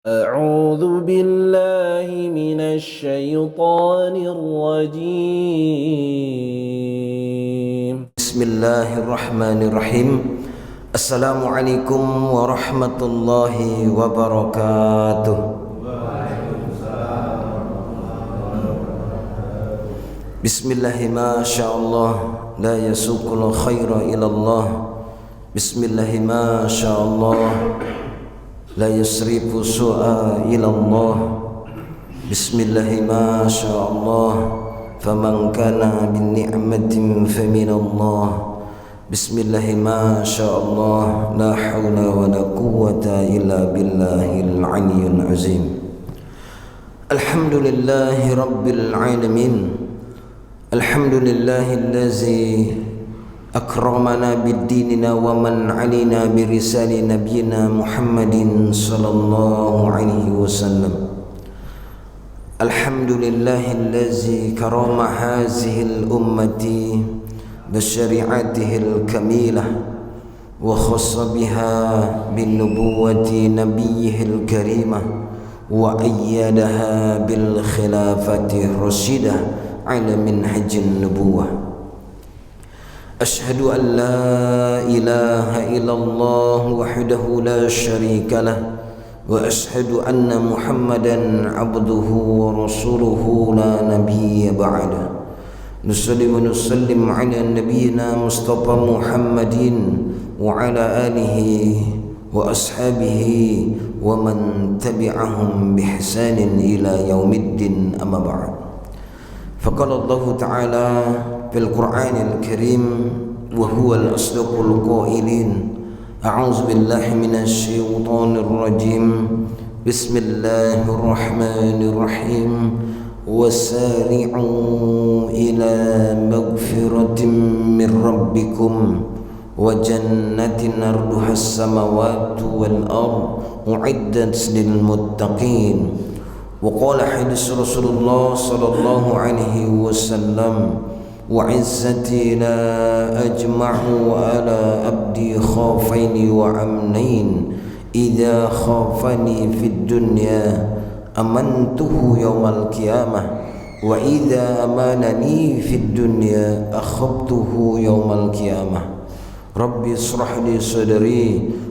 أعوذ بالله من الشيطان الرجيم. بسم الله الرحمن الرحيم. السلام عليكم ورحمة الله وبركاته. بسم الله ما شاء الله لا يسوق الخير إلى الله. بسم الله ما شاء الله لا يصرف سوء إلى الله. بسم الله ما شاء الله فمن كان بالنعمة فمن الله. بسم الله ما شاء الله لا حول ولا قوة إلا بالله العلي العظيم. الحمد لله رب العالمين. الحمد لله الذي أكرمنا بديننا ومن علينا برسال نبينا محمد صلى الله عليه وسلم. الحمد لله الذي كرم هذه الأمة بشريعته الكميلة وخص بها بالنبوة نبيه الكريمة وأيدها بالخلافة الرشيدة على منهج النبوة. أشهد أن لا إله إلا الله وحده لا شريك له وأشهد أن محمدا عبده ورسوله لا نبي بعده. نصلي ونسلم على نبينا مصطفى محمد وعلى آله وأصحابه ومن تبعهم بإحسان إلى يوم الدين. أما بعد، فقال الله تعالى في القرآن الكريم وهو الأصدق القائلين: أعوذ بالله من الشيطان الرجيم. بسم الله الرحمن الرحيم. وسارعوا إلى مغفرة من ربكم وجنة أرضها السماوات والأرض أعدت للمتقين. وقال حديث رسول الله صلى الله عليه وسلم: وعزتي لا أجمع على أبدي خوفين وأمنين إذا خافني في الدنيا أمنته يوم القيامة وإذا أمانني في الدنيا أخبته يوم القيامة. ربي اشرح لي صدري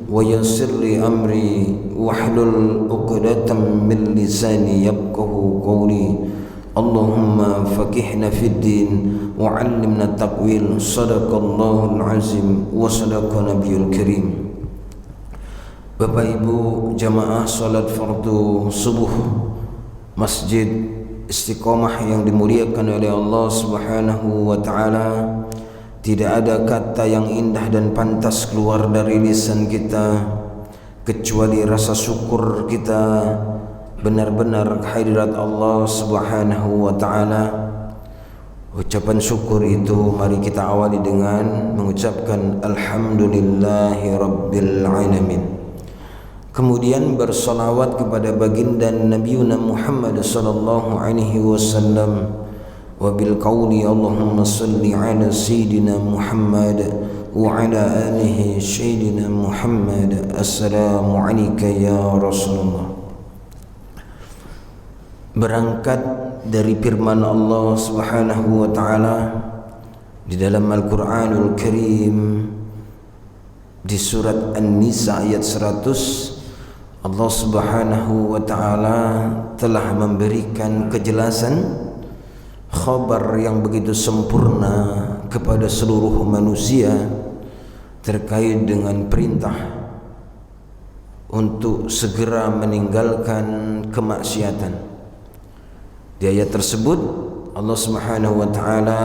ويسر لي أمري واحلل عقدة من لساني يفقه قولي. اللهم فقهنا في الدين وعلمنا التأويل. صدق الله العظيم وصدق نبي الكريم. Bapak Ibu jamaah salat fardu subuh Masjid Istiqomah yang dimuliakan oleh Allah Subhanahu wa taala, tidak ada kata yang indah dan pantas keluar dari lisan kita kecuali rasa syukur kita benar-benar kehadirat Allah Subhanahu wa taala. Ucapan syukur itu mari kita awali dengan mengucapkan alhamdulillahi rabbil alamin. Kemudian bersolawat kepada baginda Nabiuna Muhammad sallallahu alaihi wasallam wa bil qauli Allahumma salli ala sayyidina Muhammad wa ala alihi sayyidina Muhammad. Assalamu alayka ya Rasulullah. Berangkat dari firman Allah Subhanahu wa taala di dalam Al-Qur'anul Karim di surat An-Nisa ayat 100, Allah Subhanahu wa taala telah memberikan kejelasan khabar yang begitu sempurna kepada seluruh manusia terkait dengan perintah untuk segera meninggalkan kemaksiatan. Di ayat tersebut Allah Subhanahu wa taala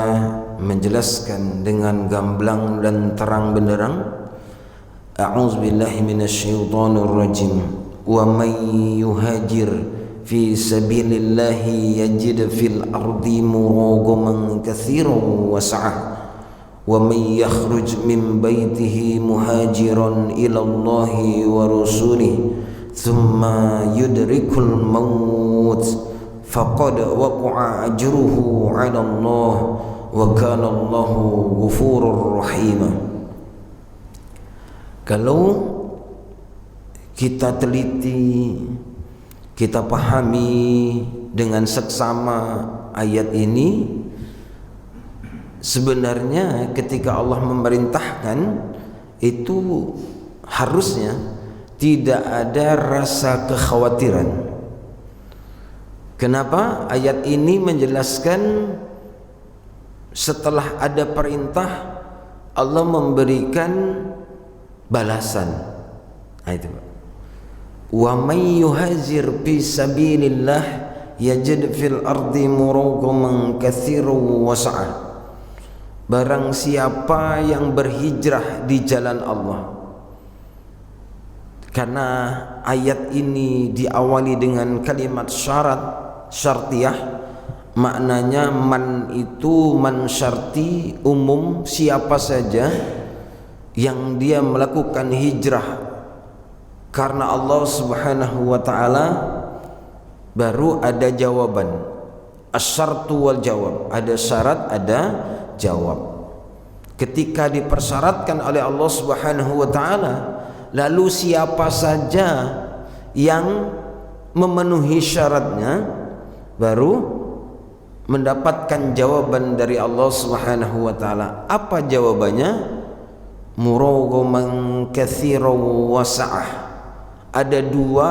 menjelaskan dengan gamblang dan terang benderang, A'udzu billahi minasyaitonir rajim. Wa may yuhajir fi sabilillahi yajid fil ardi muragaman katsiran wa sa'ah wa may yakhruj min baitihi muhajiran ila Allahi wa rasulihi thumma yudrikul maut faqad waqa'a ajruhu 'ala Allah wa kana Allahu ghafurur rahim. Kalau kita teliti kita pahami dengan seksama ayat ini, sebenarnya ketika Allah memerintahkan itu harusnya tidak ada rasa kekhawatiran. Kenapa? Ayat ini menjelaskan setelah ada perintah Allah memberikan balasan. Nah, itu Pak. Wa may yuhajir fi sabilillah yajid fil ardi muragaman katsiran wa sa'ah. Barang siapa yang berhijrah di jalan Allah. Karena ayat ini diawali dengan kalimat syartiyah, maknanya man itu man syarti, umum, siapa saja yang dia melakukan hijrah karena Allah Subhanahu wa ta'ala, baru ada jawaban. Asyartu wal jawab, ada syarat, ada jawab. Ketika dipersyaratkan oleh Allah Subhanahu wa ta'ala, lalu siapa saja yang memenuhi syaratnya baru mendapatkan jawaban dari Allah Subhanahu wa ta'ala. Apa jawabannya? Muragaman katsiran wa sa'ah. Ada dua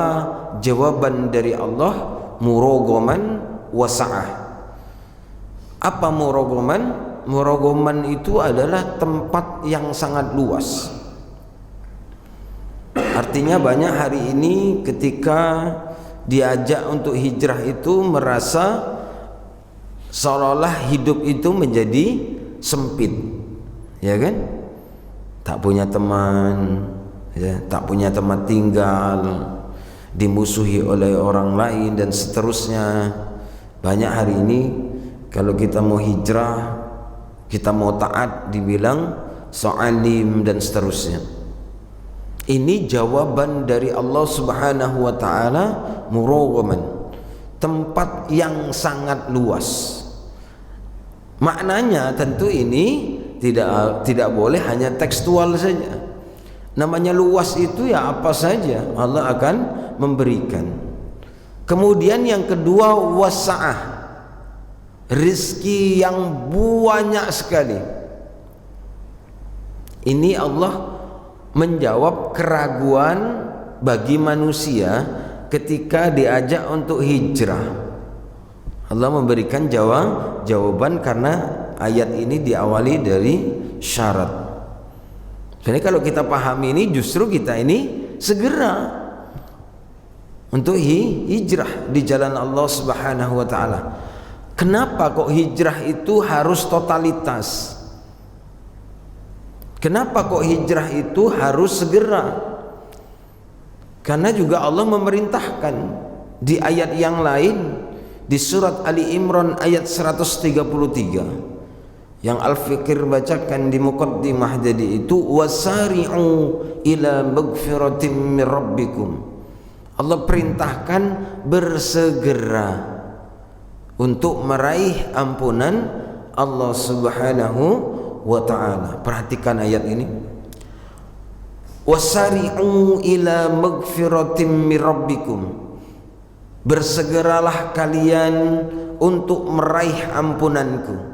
jawaban dari Allah, muragaman wa sa'ah. Apa muragaman? Muragaman itu adalah tempat yang sangat luas. Artinya banyak hari ini ketika diajak untuk hijrah itu merasa seolah-olah hidup itu menjadi sempit, ya kan? Tak punya teman, ya, tak punya tempat tinggal, dimusuhi oleh orang lain dan seterusnya. Banyak hari ini kalau kita mau hijrah, kita mau taat, dibilang so'alim dan seterusnya. Ini jawaban dari Allah Subhanahu wa ta'ala, muragaman, tempat yang sangat luas. Maknanya tentu ini tidak boleh hanya tekstual saja. Namanya luas itu ya apa saja Allah akan memberikan. Kemudian yang kedua, wasa'ah, rizki yang banyak sekali. Ini Allah menjawab keraguan bagi manusia ketika diajak untuk hijrah. Allah memberikan jawaban karena ayat ini diawali dari syarat. Jadi kalau kita pahami ini, justru kita ini segera untuk hijrah di jalan Allah Subhanahu wa ta'ala. Kenapa kok hijrah itu harus totalitas? Kenapa kok hijrah itu harus segera? Karena juga Allah memerintahkan di ayat yang lain, di surat Ali Imran ayat 133 yang Al-Fikir bacakan di muqaddimah jadi itu, wasari'u ila magfiratin min rabbikum. Allah perintahkan bersegera untuk meraih ampunan Allah Subhanahu wa ta'ala. Perhatikan ayat ini, wasari'u ila magfiratin min rabbikum. Bersegeralah kalian untuk meraih ampunanku.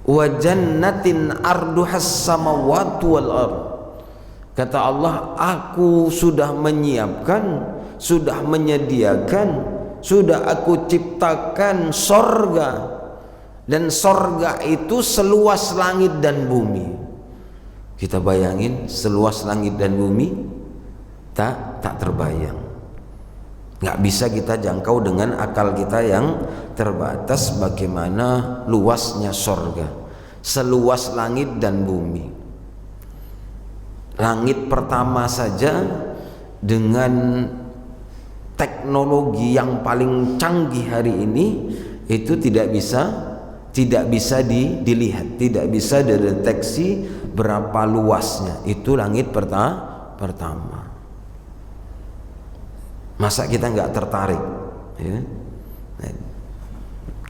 Wa jannatin arduhas samawati wal ard. Kata Allah, aku sudah menyiapkan, sudah menyediakan, sudah aku ciptakan sorga, dan sorga itu seluas langit dan bumi. Kita bayangin seluas langit dan bumi, tak terbayang. Nggak bisa kita jangkau dengan akal kita yang terbatas bagaimana luasnya sorga, seluas langit dan bumi. Langit pertama saja dengan teknologi yang paling canggih hari ini itu tidak bisa dilihat, tidak bisa dideteksi berapa luasnya. Itu langit pertama. Masa kita nggak tertarik, ya?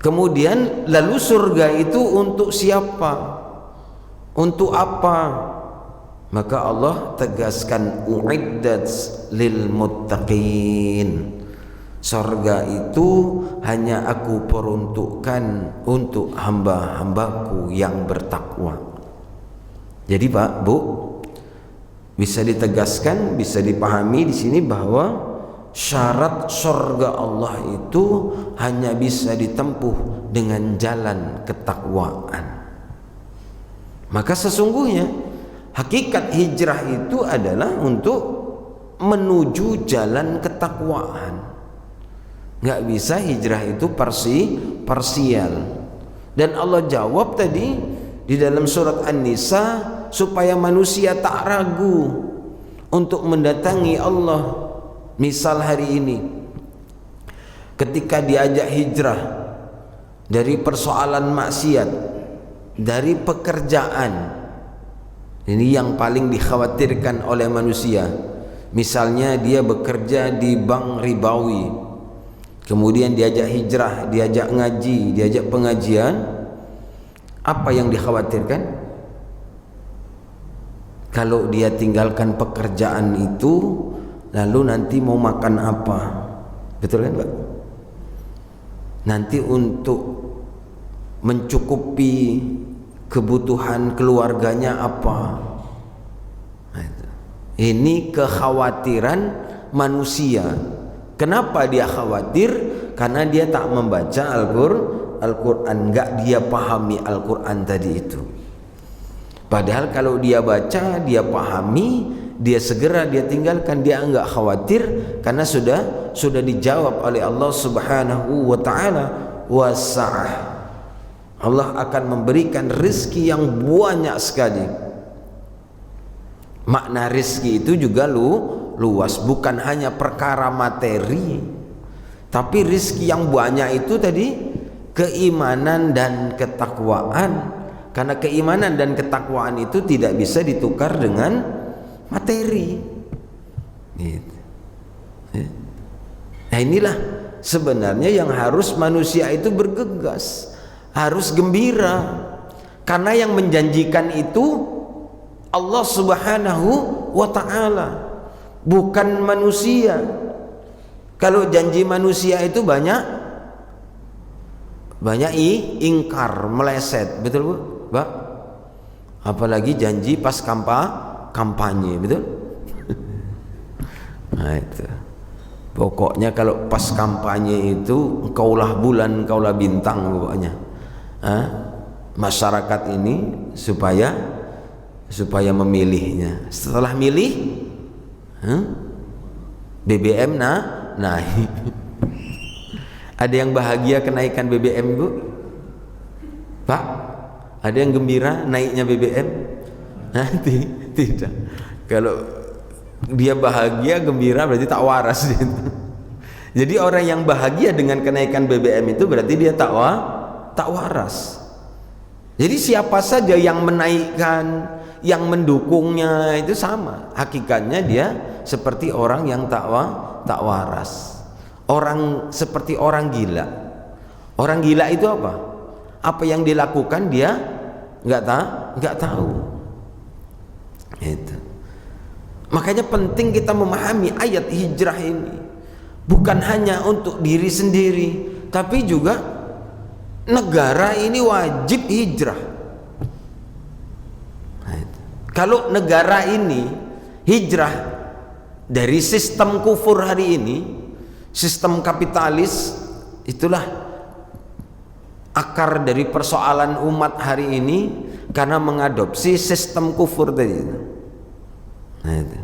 Kemudian lalu surga itu untuk siapa? Untuk apa? Maka Allah tegaskan uiddat lil muttaqin. Surga itu hanya aku peruntukkan untuk hamba-hambaku yang bertakwa. Jadi Pak, Bu, bisa ditegaskan, bisa dipahami di sini bahwa syarat surga Allah itu hanya bisa ditempuh dengan jalan ketakwaan. Maka sesungguhnya hakikat hijrah itu adalah untuk menuju jalan ketakwaan. Nggak bisa hijrah itu parsial. Dan Allah jawab tadi di dalam surat An-Nisa supaya manusia tak ragu untuk mendatangi Allah. Misal hari ini ketika diajak hijrah dari persoalan maksiat, dari pekerjaan, ini yang paling dikhawatirkan oleh manusia. Misalnya dia bekerja di bank ribawi, kemudian diajak hijrah, diajak ngaji, diajak pengajian, apa yang dikhawatirkan? Kalau dia tinggalkan pekerjaan itu, lalu nanti mau makan apa? Betul kan Pak? Nanti untuk mencukupi kebutuhan keluarganya apa? Ini kekhawatiran manusia. Kenapa dia khawatir? Karena dia tak membaca Al-Quran, enggak dia pahami Al-Quran tadi itu. Padahal kalau dia baca, dia pahami, dia segera dia tinggalkan, dia enggak khawatir karena sudah dijawab oleh Allah Subhanahu wa taala, wasa'ah. Allah akan memberikan rizki yang banyak sekali. Makna rizki itu juga luas, bukan hanya perkara materi, tapi rizki yang banyak itu tadi keimanan dan ketakwaan. Karena keimanan dan ketakwaan itu tidak bisa ditukar dengan materi. Gitu. Nah inilah sebenarnya yang harus manusia itu bergegas, harus gembira, karena yang menjanjikan itu Allah Subhanahu wa ta'ala, bukan manusia. Kalau janji manusia itu banyak ingkar, meleset, betul Bu? Pak, apalagi janji pas kampanye, betul? Nah itu pokoknya kalau pas kampanye itu kaulah bulan, kaulah bintang pokoknya. Masyarakat ini supaya memilihnya. Setelah milih BBM naik. Ada yang bahagia kenaikan BBM Bu? Pak, ada yang gembira naiknya BBM? Tidak. Kalau dia bahagia, gembira, berarti tak waras gitu. Jadi orang yang bahagia dengan kenaikan BBM itu berarti dia tak waras. Jadi siapa saja yang menaikkan, yang mendukungnya itu sama. Hakikatnya dia seperti orang yang tak waras. Orang seperti orang gila. Orang gila itu apa? Apa yang dilakukan dia nggak tahu. Itu. Makanya penting kita memahami ayat hijrah ini. Bukan hanya untuk diri sendiri, tapi juga negara ini wajib hijrah. Kalau negara ini hijrah dari sistem kufur hari ini, sistem kapitalis, itulah akar dari persoalan umat hari ini karena mengadopsi sistem kufur tadi. Nah, itu.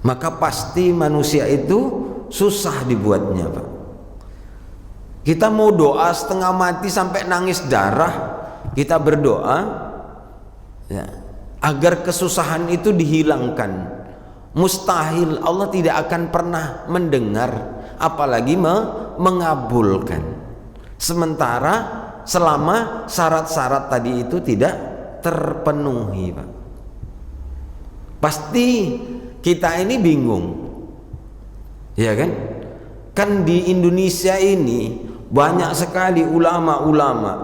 Maka pasti manusia itu susah dibuatnya, Pak. Kita mau doa setengah mati sampai nangis darah, kita berdoa ya, agar kesusahan itu dihilangkan. Mustahil, Allah tidak akan pernah mendengar, apalagi mengabulkan. Sementara selama syarat-syarat tadi itu tidak terpenuhi, Pak. Pasti kita ini bingung, ya kan? Kan di Indonesia ini banyak sekali ulama-ulama,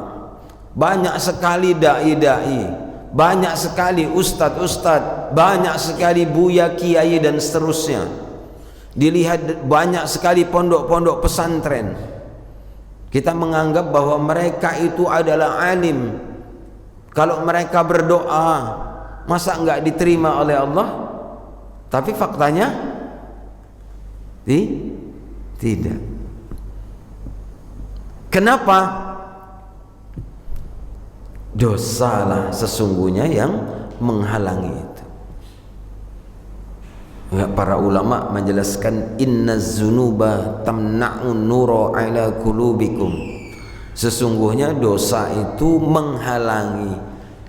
banyak sekali dai-dai, banyak sekali ustadz-ustadz, banyak sekali buya, kiai dan seterusnya. Dilihat banyak sekali pondok-pondok pesantren. Kita menganggap bahwa mereka itu adalah alim. Kalau mereka berdoa, masa enggak diterima oleh Allah? Tapi faktanya tidak. Kenapa? Dosalah sesungguhnya yang menghalangi itu. Para ulama menjelaskan innaz zunuba tamna'un nura ala qulubikum. Sesungguhnya dosa itu menghalangi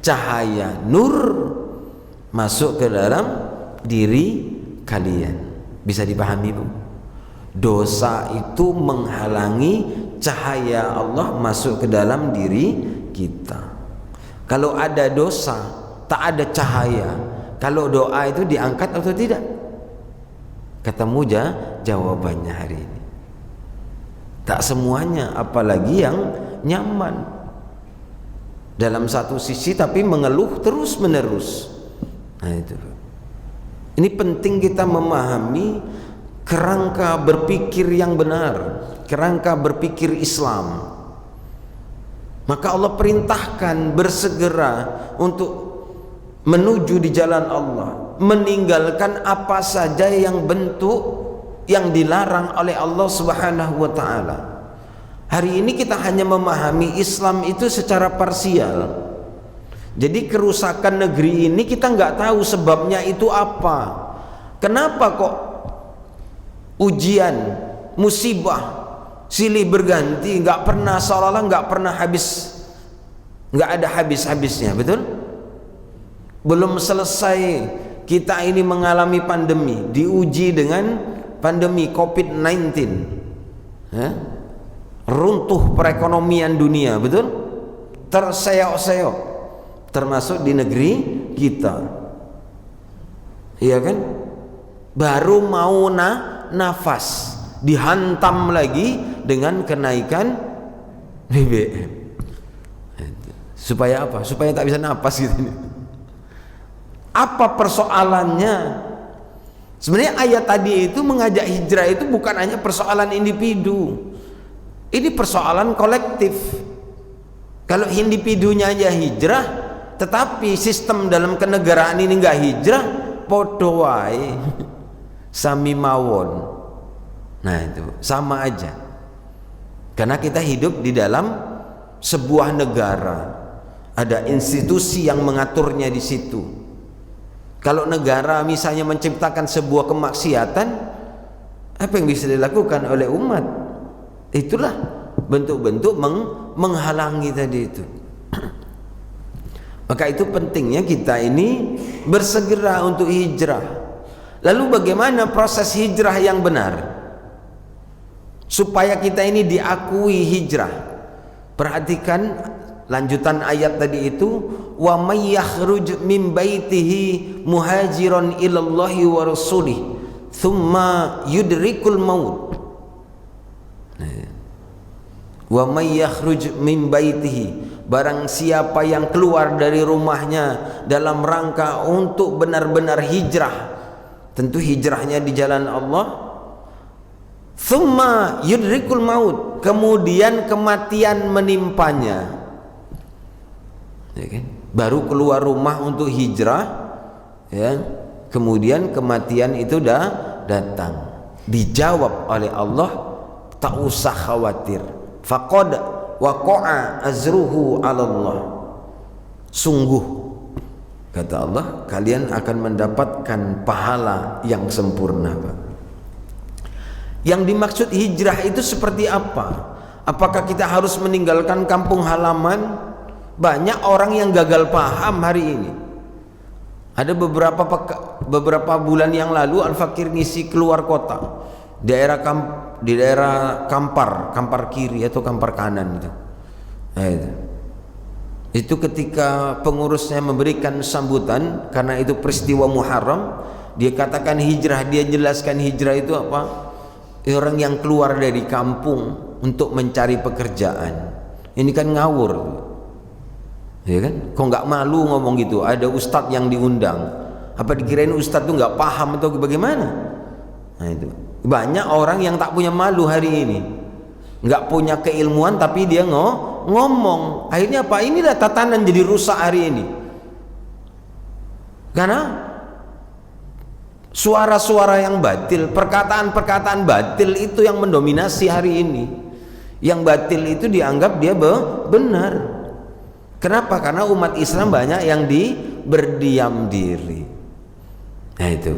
cahaya nur masuk ke dalam diri kalian. Bisa dipahami, Bu? Dosa itu menghalangi cahaya Allah masuk ke dalam diri kita. Kalau ada dosa, tak ada cahaya. Kalau doa itu diangkat atau tidak? Ketemu jawabannya hari ini. Tak semuanya, apalagi yang nyaman. Dalam satu sisi tapi mengeluh terus menerus. Nah itu. Ini penting kita memahami kerangka berpikir yang benar, kerangka berpikir Islam. Maka Allah perintahkan bersegera untuk menuju di jalan Allah, meninggalkan apa saja yang bentuk yang dilarang oleh Allah Subhanahu wa taala. Hari ini kita hanya memahami Islam itu secara parsial. Jadi kerusakan negeri ini kita nggak tahu sebabnya itu apa. Kenapa kok ujian, musibah silih berganti, nggak pernah, seolah-olah nggak pernah habis, nggak ada habis-habisnya, betul? Belum selesai kita ini mengalami pandemi, diuji dengan pandemi COVID-19, ya? Runtuh perekonomian dunia, betul? Terseok-seok, termasuk di negeri kita, iya kan? Baru mau nafas, dihantam lagi dengan kenaikan BBM. Supaya apa? Supaya tak bisa nafas gitu. Apa persoalannya? Sebenarnya ayat tadi itu mengajak hijrah itu bukan hanya persoalan individu. Ini persoalan kolektif. Kalau individunya aja hijrah, tetapi sistem dalam kenegaraan ini enggak hijrah, podo wae. Sami mawon. Nah itu sama aja. Karena kita hidup di dalam sebuah negara, ada institusi yang mengaturnya di situ. Kalau negara misalnya menciptakan sebuah kemaksiatan, apa yang bisa dilakukan oleh umat? Itulah bentuk-bentuk menghalangi tadi itu. Maka itu pentingnya kita ini bersegera untuk hijrah. Lalu bagaimana proses hijrah yang benar? Supaya kita ini diakui hijrah. Perhatikan lanjutan ayat tadi itu, wa may yakhruj min baitihi muhajiran ilallahi wa rasulih thumma yudrikul maut. Wa may yakhruj min baitihi, barang siapa yang keluar dari rumahnya dalam rangka untuk benar-benar hijrah, tentu hijrahnya di jalan Allah, thumma yudrikul maut, kemudian kematian menimpanya, ya kan? Baru keluar rumah untuk hijrah, ya, kemudian kematian itu dah datang. Dijawab oleh Allah, tak usah khawatir, faqad waqa'a azruhu 'ala Allah. Sungguh, kata Allah, kalian akan mendapatkan pahala yang sempurna, Pak. Yang dimaksud hijrah itu seperti apa? Apakah kita harus meninggalkan kampung halaman? Banyak orang yang gagal paham hari ini. Ada beberapa bulan yang lalu Al-Fakir ngisi keluar kota, di daerah Kampar kiri atau Kampar kanan itu. Nah, itu ketika pengurusnya memberikan sambutan karena itu peristiwa Muharram, dia katakan hijrah, dia jelaskan hijrah itu apa? Orang yang keluar dari kampung untuk mencari pekerjaan. Ini kan ngawur. ya kan? Kok nggak malu ngomong gitu? Ada ustadz yang diundang, apa dikirain ustadz tuh nggak paham atau bagaimana? Nah itu banyak orang yang tak punya malu hari ini, nggak punya keilmuan tapi dia ngomong. Akhirnya apa? Inilah tatanan jadi rusak hari ini, karena suara-suara yang batil, perkataan-perkataan batil itu yang mendominasi hari ini. Yang batil itu dianggap dia benar. Kenapa? Karena umat Islam banyak yang berdiam diri. Nah itu,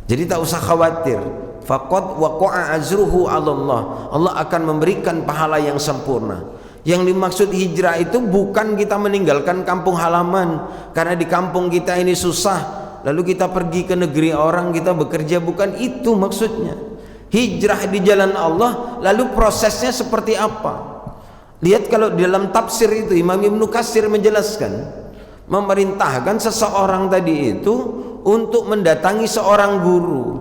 jadi tak usah khawatir. Faqad waqa'a ajruhu 'ala Allah. Allah akan memberikan pahala yang sempurna. Yang dimaksud hijrah itu bukan kita meninggalkan kampung halaman karena di kampung kita ini susah, lalu kita pergi ke negeri orang, kita bekerja. Bukan itu maksudnya. Hijrah di jalan Allah, lalu prosesnya seperti apa? Lihat kalau di dalam tafsir itu Imam Ibnu Katsir menjelaskan, memerintahkan seseorang tadi itu untuk mendatangi seorang guru.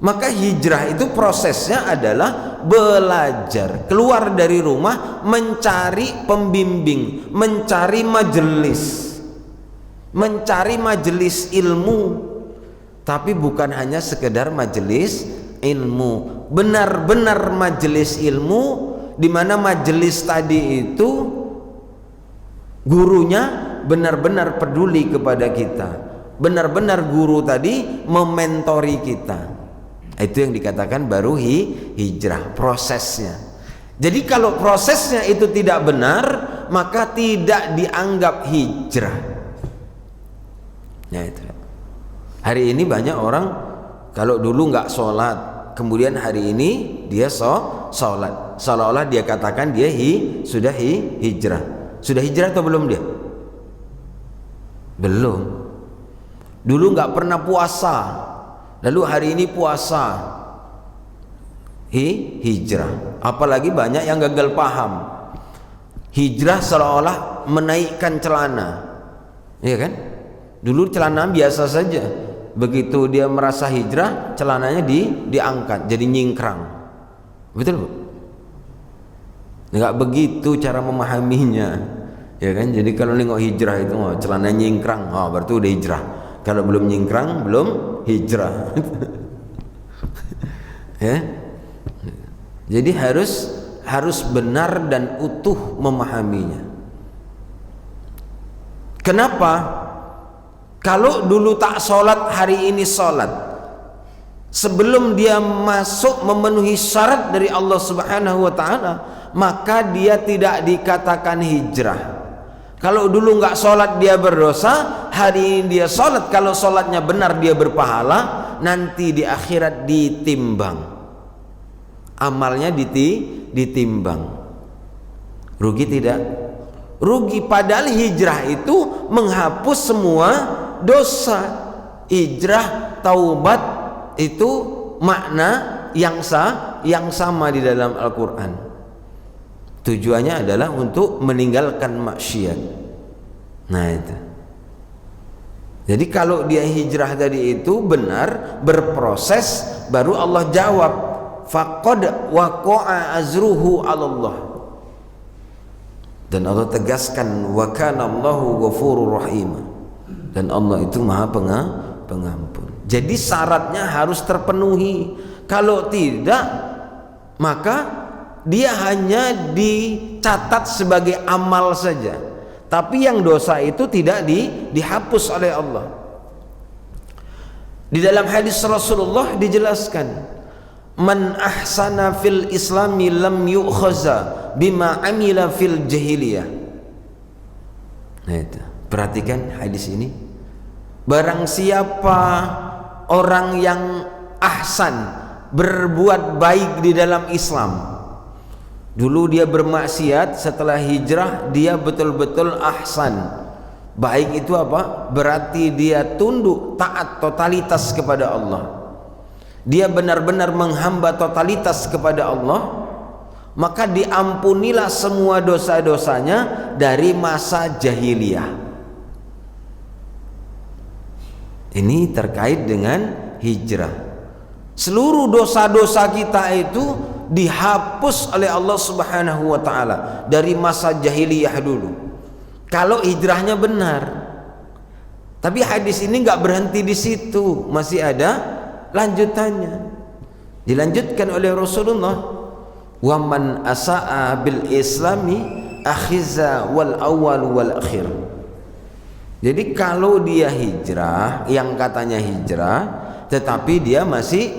Maka hijrah itu prosesnya adalah belajar, keluar dari rumah, mencari pembimbing, mencari majelis ilmu. Tapi bukan hanya sekedar majelis ilmu, benar-benar majelis ilmu, di mana majelis tadi itu gurunya benar-benar peduli kepada kita, benar-benar guru tadi mementori kita. Itu yang dikatakan baru hijrah, prosesnya. Jadi kalau prosesnya itu tidak benar, maka tidak dianggap hijrah. Nah itu. Hari ini banyak orang kalau dulu nggak sholat, kemudian hari ini dia sholat, seolah-olah dia katakan dia sudah hijrah. Sudah hijrah atau belum dia? Belum. Dulu nggak pernah puasa, lalu hari ini puasa, hijrah. Apalagi banyak yang gagal paham. Hijrah seolah-olah menaikkan celana, iya kan? Dulu celana biasa saja, begitu dia merasa hijrah, celananya diangkat jadi nyingkrang. Betul bu? Nggak begitu cara memahaminya, ya kan? Jadi kalau nengok hijrah itu celana nyingkrang, berarti udah hijrah. Kalau belum nyingkrang, belum hijrah. Ya. Jadi harus benar dan utuh memahaminya. Kenapa? Kalau dulu tak sholat, hari ini sholat, sebelum dia masuk memenuhi syarat dari Allah Subhanahu wa ta'ala, maka dia tidak dikatakan hijrah. Kalau dulu nggak sholat dia berdosa, hari ini dia sholat, kalau sholatnya benar dia berpahala, nanti di akhirat ditimbang, amalnya ditimbang. Rugi tidak? Rugi, padahal hijrah itu menghapus semua dosa. Hijrah, taubat itu makna yang sama di dalam Al-Quran. Tujuannya adalah untuk meninggalkan maksiat. Nah itu. Jadi kalau dia hijrah tadi itu benar, berproses, baru Allah jawab, faqad waqa'a azruhu 'ala Allah. Dan Allah tegaskan, wa kana Allahu ghafurur rahim. Dan Allah itu maha pengampun. Jadi syaratnya harus terpenuhi. Kalau tidak, maka dia hanya dicatat sebagai amal saja, tapi yang dosa itu tidak dihapus oleh Allah. Di dalam hadis Rasulullah dijelaskan, man ahsana fil islami lam yu'khaza bima amila fil jahiliyah. Nah itu, perhatikan hadis ini. Barang siapa orang yang ahsan, berbuat baik di dalam Islam, dulu dia bermaksiat, setelah hijrah dia betul-betul ahsan. Baik itu apa? Berarti dia tunduk, taat, totalitas kepada Allah. Dia benar-benar menghamba totalitas kepada Allah, maka diampunilah semua dosa-dosanya dari masa jahiliyah. Ini terkait dengan hijrah. Seluruh dosa-dosa kita itu dihapus oleh Allah Subhanahu wa ta'ala dari masa jahiliyah dulu. kalau hijrahnya benar. Tapi hadis ini nggak berhenti di situ, masih ada lanjutannya. Dilanjutkan oleh Rasulullah, wa man asaa bil islami akhiza wal awal wal akhir. Jadi kalau dia hijrah, yang katanya hijrah tetapi dia masih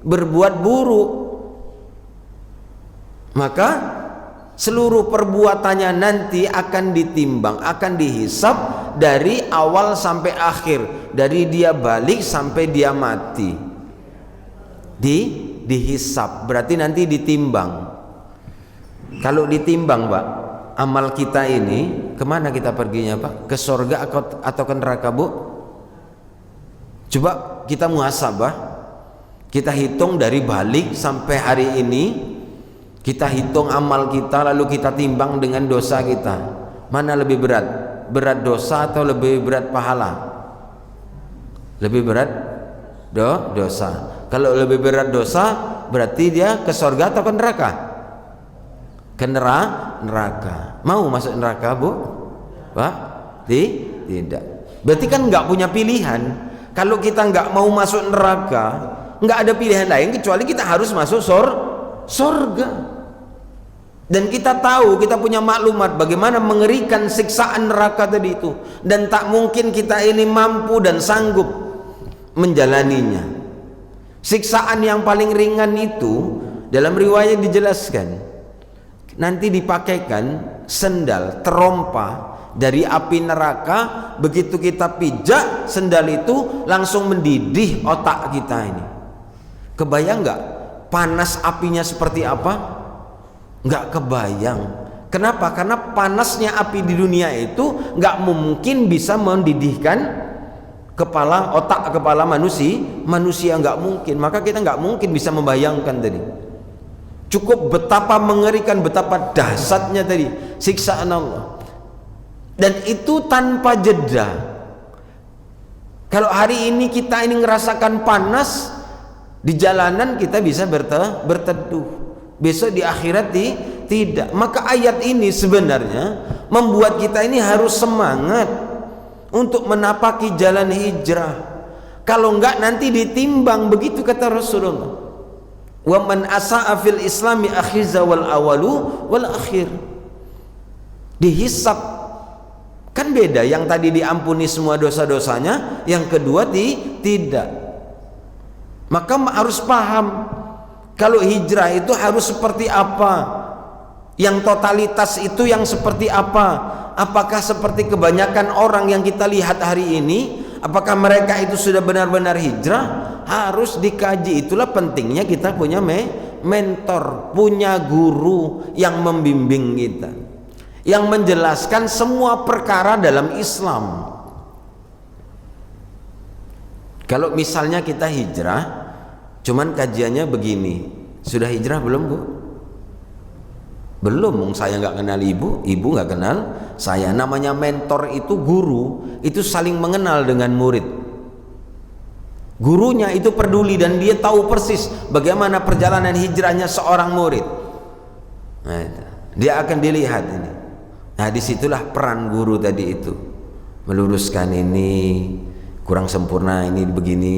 berbuat buruk, maka seluruh perbuatannya nanti akan ditimbang, akan dihisab dari awal sampai akhir, dari dia balik sampai dia mati. Dihisab berarti nanti ditimbang. Kalau ditimbang, Pak, amal kita ini kemana kita perginya, Pak? Ke surga atau ke neraka, Bu? Coba kita muhasabah, kita hitung dari balik sampai hari ini, kita hitung amal kita, lalu kita timbang dengan dosa kita. Mana lebih berat? Berat dosa atau lebih berat pahala? Lebih berat dosa. Kalau lebih berat dosa, berarti dia ke surga atau ke neraka? Ke neraka. Mau masuk neraka, Bu? Pak? Tidak. Berarti kan nggak punya pilihan. Kalau kita nggak mau masuk neraka, nggak ada pilihan lain kecuali kita harus masuk surga. Dan kita tahu, kita punya maklumat bagaimana mengerikan siksaan neraka tadi itu, dan tak mungkin kita ini mampu dan sanggup menjalaninya. Siksaan yang paling ringan itu dalam riwayat dijelaskan, nanti dipakaikan sendal terompa dari api neraka. Begitu kita pijak sendal itu, langsung mendidih otak kita ini. Kebayang nggak panas apinya seperti apa? Nggak kebayang. Kenapa? Karena panasnya api di dunia itu nggak mungkin bisa mendidihkan otak kepala manusia nggak mungkin. Maka kita nggak mungkin bisa membayangkan tadi. Cukup betapa mengerikan, betapa dahsyatnya tadi siksaan Allah. Dan itu tanpa jeda. Kalau hari ini kita ini ngerasakan panas di jalanan, kita bisa berteduh. Besok di akhirat tidak. Maka ayat ini sebenarnya membuat kita ini harus semangat untuk menapaki jalan hijrah. Kalau enggak nanti ditimbang, begitu kata Rasulullah. Wa man asa'a fil islami akhiza wal awalu wal akhir. Dihisab. Kan beda, yang tadi diampuni semua dosa-dosanya, yang kedua tidak. Maka harus paham kalau hijrah itu harus seperti apa, yang totalitas itu yang seperti apa. Apakah seperti kebanyakan orang yang kita lihat hari ini? Apakah mereka itu sudah benar-benar hijrah? Harus dikaji. Itulah pentingnya kita punya mentor, punya guru yang membimbing kita, yang menjelaskan semua perkara dalam Islam. Kalau misalnya kita hijrah, cuman kajiannya begini, sudah hijrah belum, Bu? Belum, saya nggak kenal ibu nggak kenal saya. Namanya mentor itu guru, itu saling mengenal dengan murid. Gurunya itu peduli dan dia tahu persis bagaimana perjalanan hijrahnya seorang murid. Nah, dia akan dilihat ini. Nah, disitulah peran guru tadi itu, meluruskan ini kurang sempurna, ini begini,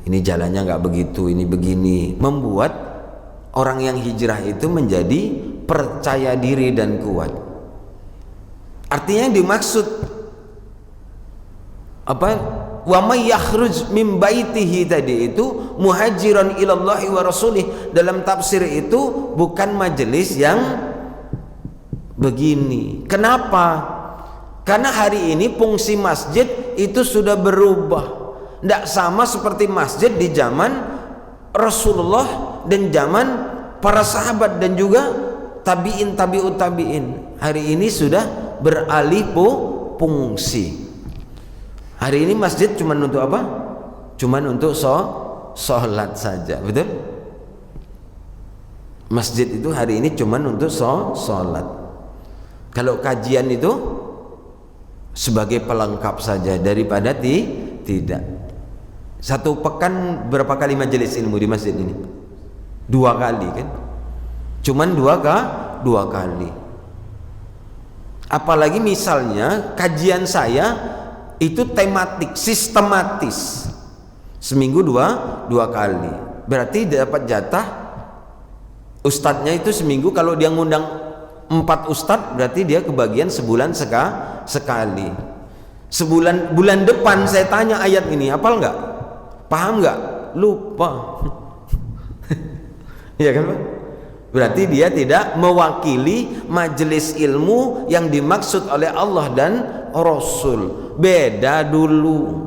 ini jalannya nggak begitu, ini begini, membuat orang yang hijrah itu menjadi percaya diri dan kuat. Artinya yang dimaksud apa? Wa may yakhruj min baitihi tadi itu muhajiran ilallahi wa rasulih. Dalam tafsir itu bukan majelis yang begini. Kenapa? Karena hari ini fungsi masjid itu sudah berubah. Tidak sama seperti masjid di zaman Rasulullah dan zaman para sahabat dan juga tabi'in, tabi'ut tabi'in. Hari ini sudah beralih fungsi. Hari ini masjid cuman untuk apa? Cuman untuk sholat saja, betul? Masjid itu hari ini cuman untuk sholat. Kalau kajian itu sebagai pelengkap saja daripada tidak. Satu pekan berapa kali majelis ilmu di masjid ini? 2 kali kan? Cuman dua kali. Apalagi misalnya kajian saya itu tematik, sistematis, seminggu dua kali, berarti dapat jatah ustadznya itu seminggu. Kalau dia ngundang 4 ustadz, berarti dia kebagian sebulan sekali. Bulan depan saya tanya ayat ini, hafal nggak? Paham nggak? Lupa. Ya kan Pak? Berarti dia tidak mewakili majelis ilmu yang dimaksud oleh Allah dan Rasul. Beda dulu.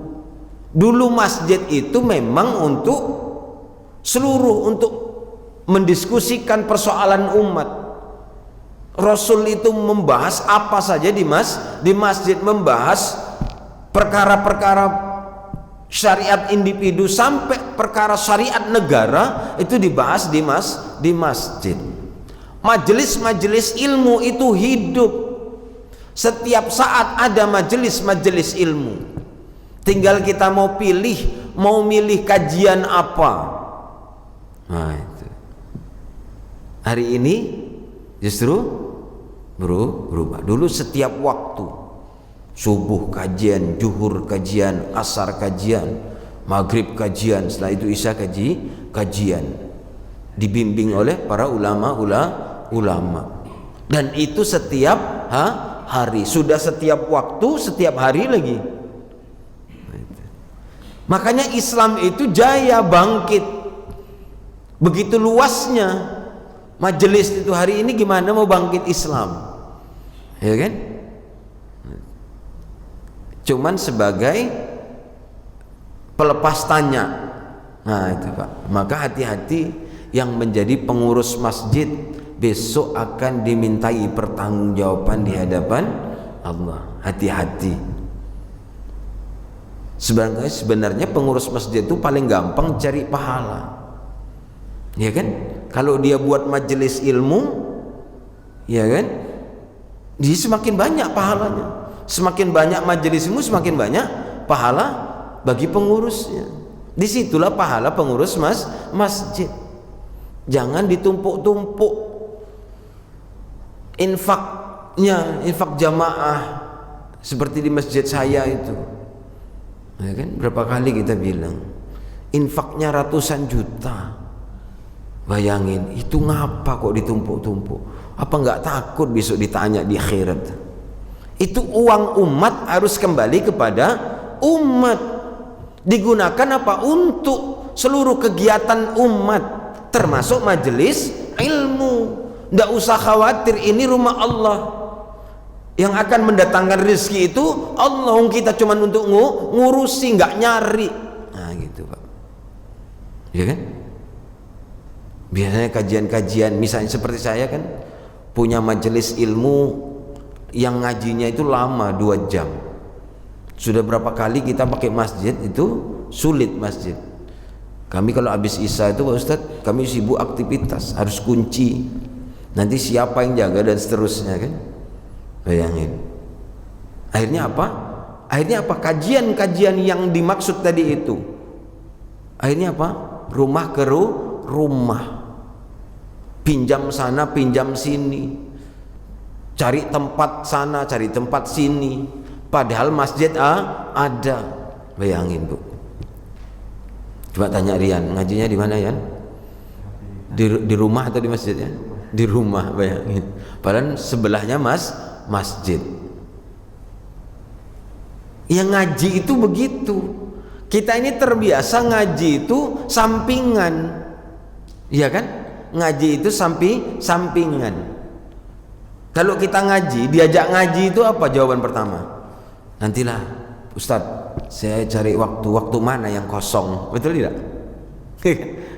Dulu masjid itu memang untuk seluruh, untuk mendiskusikan persoalan umat. Rasul itu membahas apa saja di masjid, membahas perkara-perkara syariat individu sampai perkara syariat negara itu dibahas di masjid. Majelis-majelis ilmu itu hidup. Setiap saat ada majelis-majelis ilmu. Tinggal kita mau milih kajian apa. Nah, itu. Hari ini justru berubah. Dulu setiap waktu, subuh kajian, zuhur kajian, asar kajian, maghrib kajian, setelah itu isya kajian, dibimbing oleh para ulama. Dan itu setiap hari, sudah setiap waktu, setiap hari lagi. Makanya Islam itu jaya, bangkit. Begitu luasnya majelis itu. Hari ini gimana mau bangkit Islam, ya kan? Cuman sebagai pelepas tanya. Nah itu Pak, maka hati-hati yang menjadi pengurus masjid, besok akan dimintai pertanggungjawaban di hadapan Allah. Hati-hati. Sebenarnya pengurus masjid itu paling gampang cari pahala, ya kan? Kalau dia buat majelis ilmu, ya kan, dia semakin banyak pahalanya. Semakin banyak majelis ilmu, semakin banyak pahala bagi pengurusnya. Disitulah pahala pengurus masjid. Jangan ditumpuk-tumpuk infaknya, infak jamaah seperti di masjid saya itu. Ya kan? Berapa kali kita bilang infaknya ratusan juta. Bayangin, itu ngapa kok ditumpuk-tumpuk? Apa nggak takut besok ditanya di akhirat? Itu uang umat harus kembali kepada umat. Digunakan apa? Untuk seluruh kegiatan umat, termasuk majelis ilmu. Nggak usah khawatir, ini rumah Allah. Yang akan mendatangkan rezeki itu Allah. Kita cuma untuk ngurusi, nggak nyari. Nah gitu Pak, ya kan? Biasanya kajian-kajian, misalnya seperti saya kan punya majelis ilmu yang ngajinya itu lama, 2 jam. Sudah berapa kali kita pakai masjid itu sulit masjid. Kami kalau habis isya itu Pak Ustadz, kami sibuk aktivitas, harus kunci, nanti siapa yang jaga dan seterusnya kan. Bayangin. Akhirnya apa? Kajian-kajian yang dimaksud tadi itu, akhirnya apa? Rumah ke rumah, pinjam sana pinjam sini, cari tempat sana, cari tempat sini, padahal masjid ada. Bayangin Bu. Coba tanya Rian, ngajinya di mana Yan? Di rumah atau di masjid ya? Di rumah, bayangin. Padahal sebelahnya masjid. Yang ngaji itu begitu. Kita ini terbiasa ngaji itu sampingan, iya kan? Ngaji itu sampingan. Kalau kita ngaji, diajak ngaji itu apa jawaban pertama? Nantilah Ustadz, saya cari waktu mana yang kosong. Betul tidak?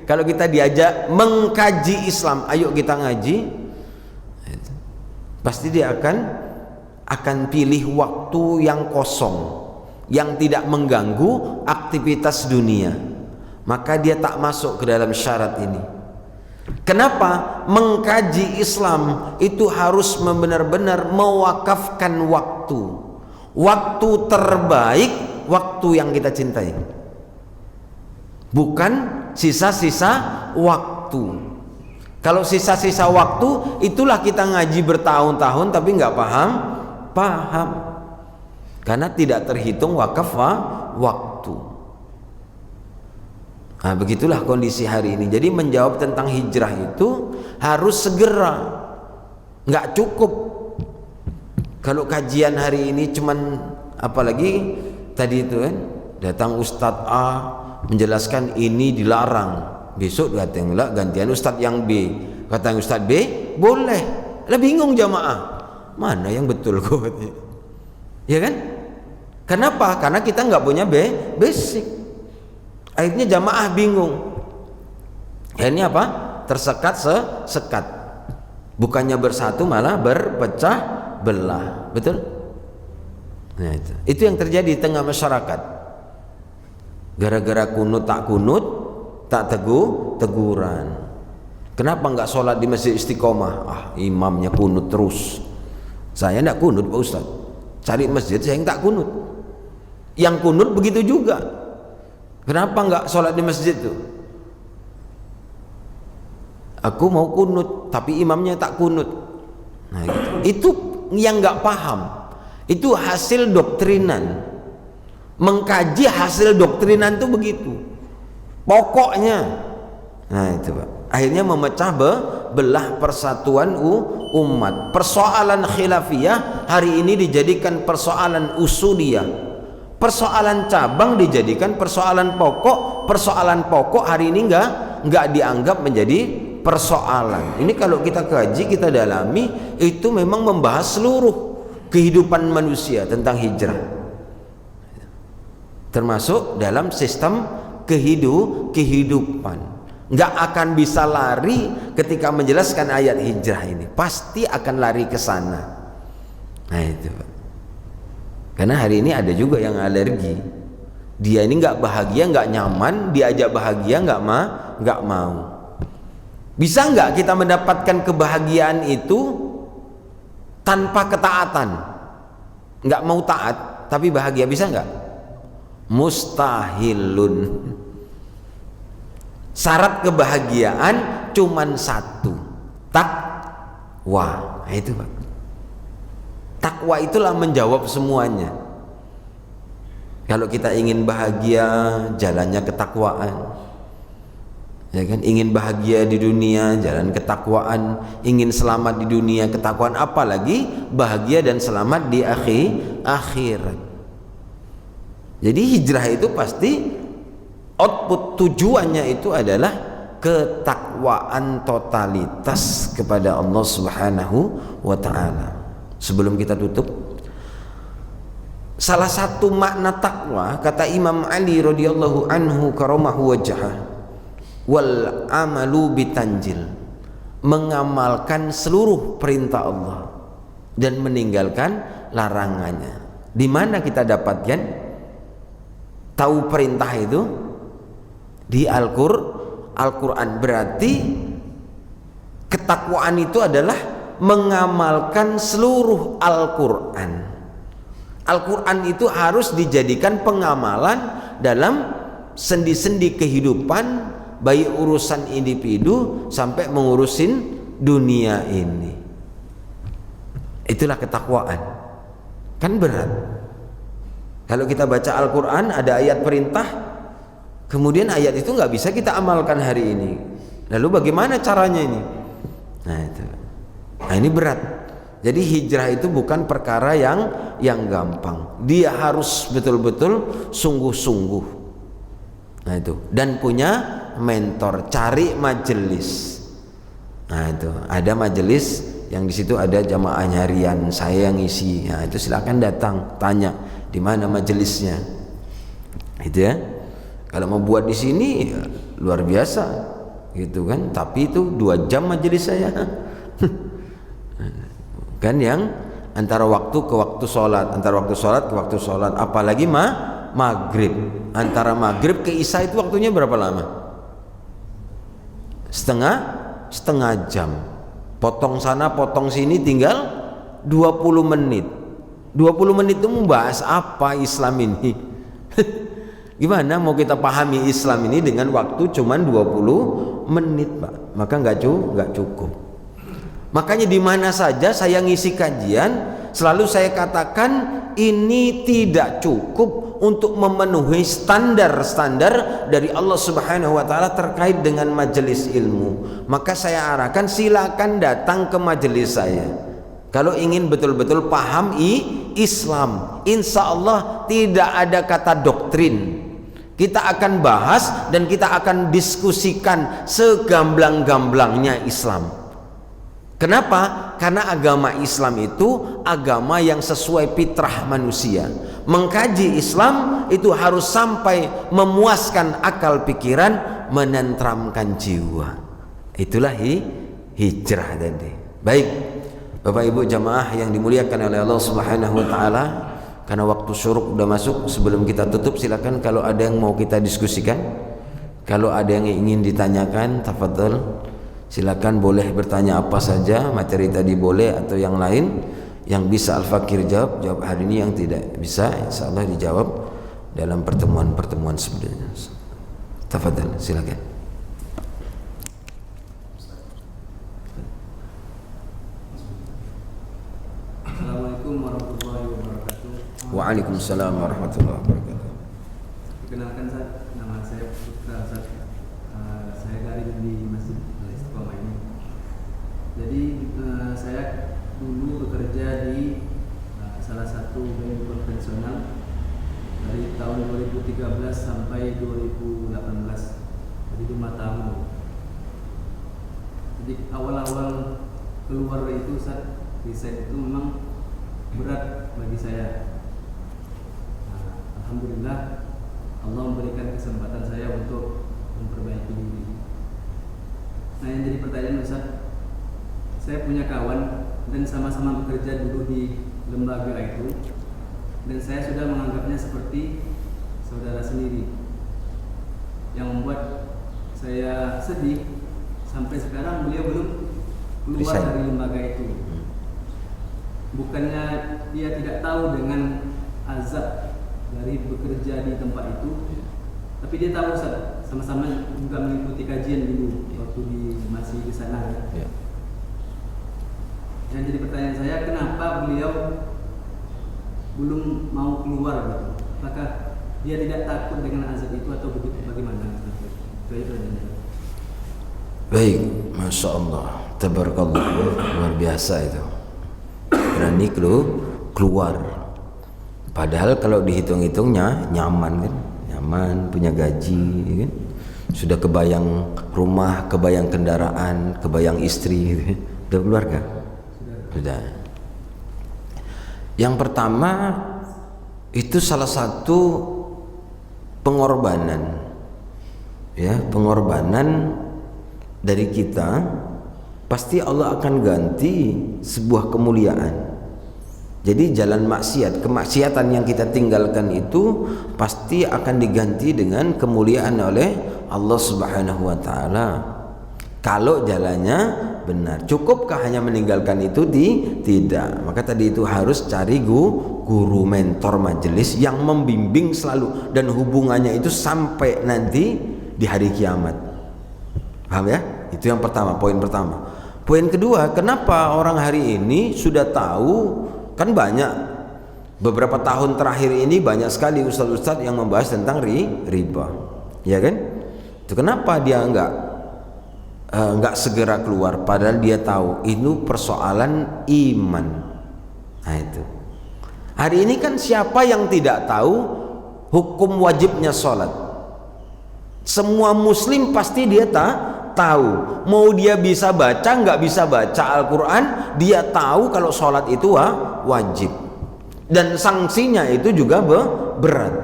Kalau kita diajak mengkaji Islam, ayo kita ngaji, pasti dia akan pilih waktu yang kosong, yang tidak mengganggu aktivitas dunia. Maka dia tak masuk ke dalam syarat ini. Kenapa? Mengkaji Islam itu harus benar-benar mewakafkan waktu terbaik, waktu yang kita cintai, bukan sisa-sisa waktu. Kalau sisa-sisa waktu, itulah kita ngaji bertahun-tahun tapi nggak Paham. Karena tidak terhitung wakaf waktu. Nah, begitulah kondisi hari ini. Jadi menjawab tentang hijrah itu harus segera. Nggak cukup kalau kajian hari ini cuman, apalagi tadi itu kan, datang Ustadz A menjelaskan ini dilarang, besok datang gantian Ustadz yang B, kata Ustadz B boleh. Lah bingung jamaah, mana yang betul kok? Ya kan? Kenapa? Karena kita nggak punya basic. Akhirnya jamaah bingung. Akhirnya apa? Tersekat sekat. Bukannya bersatu malah berpecah belah. Betul? Nah, itu yang terjadi di tengah masyarakat. Gara-gara kunut, tak teguran. Kenapa nggak sholat di masjid Istiqomah? Imamnya kunut terus. Saya nggak kunut Pak Ustaz. Cari masjid saya yang tak kunut. Yang kunut begitu juga. Kenapa nggak sholat di masjid itu? Aku mau kunut, tapi imamnya tak kunut. Nah, itu yang nggak paham. Itu hasil doktrinan. Mengkaji hasil doktrinan itu begitu. Pokoknya. Nah itu Pak. Akhirnya memecah belah persatuan umat. Persoalan khilafiyah hari ini dijadikan persoalan usuliyah. Persoalan cabang dijadikan persoalan pokok. Persoalan pokok hari ini nggak dianggap menjadi persoalan. Ini kalau kita kaji, kita dalami, itu memang membahas seluruh kehidupan manusia tentang hijrah, termasuk dalam sistem kehidupan. Nggak akan bisa lari ketika menjelaskan ayat hijrah ini, pasti akan lari ke sana. Nah itu Pak. Karena hari ini ada juga yang alergi, dia ini nggak bahagia, nggak nyaman, diajak bahagia nggak mau. Bisa nggak kita mendapatkan kebahagiaan itu tanpa ketaatan? Nggak mau taat tapi bahagia, bisa nggak? Mustahilun. Syarat kebahagiaan cuman satu, takwa. Nah, itu Pak. Takwa itulah menjawab semuanya. Kalau kita ingin bahagia, jalannya ketakwaan. Ya kan, ingin bahagia di dunia, jalan ketakwaan. Ingin selamat di dunia, ketakwaan. Apalagi bahagia dan selamat di akhirat. Jadi hijrah itu pasti output tujuannya itu adalah ketakwaan totalitas kepada Allah Subhanahu wa ta'ala. Sebelum kita tutup, salah satu makna takwa kata Imam Ali radhiyallahu anhu karamahu wajhah, wal amalu bitanjil, mengamalkan seluruh perintah Allah dan meninggalkan larangannya. Di mana kita dapatkan tahu perintah itu? Di Al-Quran. Berarti ketakwaan itu adalah mengamalkan seluruh Al-Quran. Al-Quran itu harus dijadikan pengamalan dalam sendi-sendi kehidupan, baik urusan individu sampai mengurusin dunia ini. Itulah ketakwaan. Kan berat. Kalau kita baca Al-Quran ada ayat perintah, kemudian ayat itu nggak bisa kita amalkan hari ini. Lalu bagaimana caranya ini? Nah itu. Nah ini berat. Jadi hijrah itu bukan perkara yang gampang. Dia harus betul-betul sungguh-sungguh. Nah itu. Dan punya mentor, cari majelis. Nah itu. Ada majelis yang di situ ada jamaah harian, saya yang isi. Nah itu silakan datang, tanya di mana majelisnya. Itu ya. Kalau mau buat di sini ya, luar biasa, gitu kan? Tapi itu 2 jam majelis saya. Kan yang antara waktu ke waktu sholat, antara waktu sholat ke waktu sholat, apalagi maghrib. Antara maghrib ke isya itu waktunya berapa lama? Setengah jam. Potong sana, potong sini, tinggal 20 menit. 20 menit itu membahas apa Islam ini? Gimana mau kita pahami Islam ini dengan waktu cuman 20 menit Pak? Maka nggak cukup. Makanya di mana saja saya ngisi kajian, selalu saya katakan ini tidak cukup untuk memenuhi standar-standar dari Allah Subhanahu wa taala terkait dengan majelis ilmu. Maka saya arahkan silakan datang ke majelis saya. Kalau ingin betul-betul paham Islam, insya Allah tidak ada kata doktrin. Kita akan bahas dan kita akan diskusikan segamblang-gamblangnya Islam. Kenapa? Karena agama Islam itu agama yang sesuai fitrah manusia. Mengkaji Islam itu harus sampai memuaskan akal pikiran, menenteramkan jiwa. Itulah hijrah tadi. Baik, Bapak Ibu jamaah yang dimuliakan oleh Allah Subhanahu wa taala, karena waktu syuruk sudah masuk, sebelum kita tutup silakan kalau ada yang mau kita diskusikan, kalau ada yang ingin ditanyakan, tafadhol. Silakan boleh bertanya apa saja, materi tadi boleh atau yang lain. Yang bisa Al-Fakir jawab hari ini, yang tidak bisa insya Allah dijawab dalam pertemuan-pertemuan sebelumnya. Tafadhal, silakan. Assalamualaikum warahmatullahi wabarakatuh. Waalaikumsalam warahmatullahi wabarakatuh. Perkenalkan nama saya Putra Ustaz. Saya dari Masjid Istiqomah ini. Jadi saya dulu bekerja di salah satu bank konvensional dari tahun 2013 sampai 2018, jadi 5 tahun. Jadi awal-awal keluar itu Ustaz, riset itu memang berat bagi saya. Alhamdulillah Allah memberikan kesempatan saya untuk memperbaiki diri. Nah, yang jadi pertanyaan Ustaz, saya punya kawan dan sama-sama bekerja dulu di lembaga itu, dan saya sudah menganggapnya seperti saudara sendiri, yang membuat saya sedih sampai sekarang beliau belum keluar dari lembaga itu. Bukannya dia tidak tahu dengan azab dari bekerja di tempat itu, tapi dia tahu Ustaz, sama-sama juga mengikuti kajian dulu waktu masih di sana. Ya. Yang jadi pertanyaan saya, kenapa beliau belum mau keluar gitu? Apakah dia tidak takut dengan azab itu atau bagaimana? Itu aja. Baik, Masya Allah, tabarakallah, luar biasa itu. Berani keluar. Padahal kalau dihitung-hitungnya nyaman kan, nyaman, punya gaji kan? Sudah kebayang rumah, kebayang kendaraan, kebayang istri gitu. Udah keluarga? Sudah. Yang pertama itu salah satu pengorbanan, ya, pengorbanan dari kita. Pasti Allah akan ganti sebuah kemuliaan. Jadi jalan maksiat, kemaksiatan yang kita tinggalkan itu pasti akan diganti dengan kemuliaan oleh Allah Subhanahu wa taala. Kalau jalannya benar. Cukupkah hanya meninggalkan itu? Tidak. Maka tadi itu harus cari guru mentor majelis yang membimbing selalu, dan hubungannya itu sampai nanti di hari kiamat. Paham ya? Itu yang pertama, poin pertama. Poin kedua, kenapa orang hari ini sudah tahu? Kan banyak, beberapa tahun terakhir ini banyak sekali ustaz-ustaz yang membahas tentang riba, ya kan? Itu kenapa dia enggak segera keluar, padahal dia tahu itu persoalan iman. Nah itu. Hari ini kan siapa yang tidak tahu hukum wajibnya sholat? Semua muslim pasti dia tahu. Mau dia bisa baca nggak bisa baca Al-Quran, dia tahu kalau sholat itu wajib, dan sanksinya itu juga berat.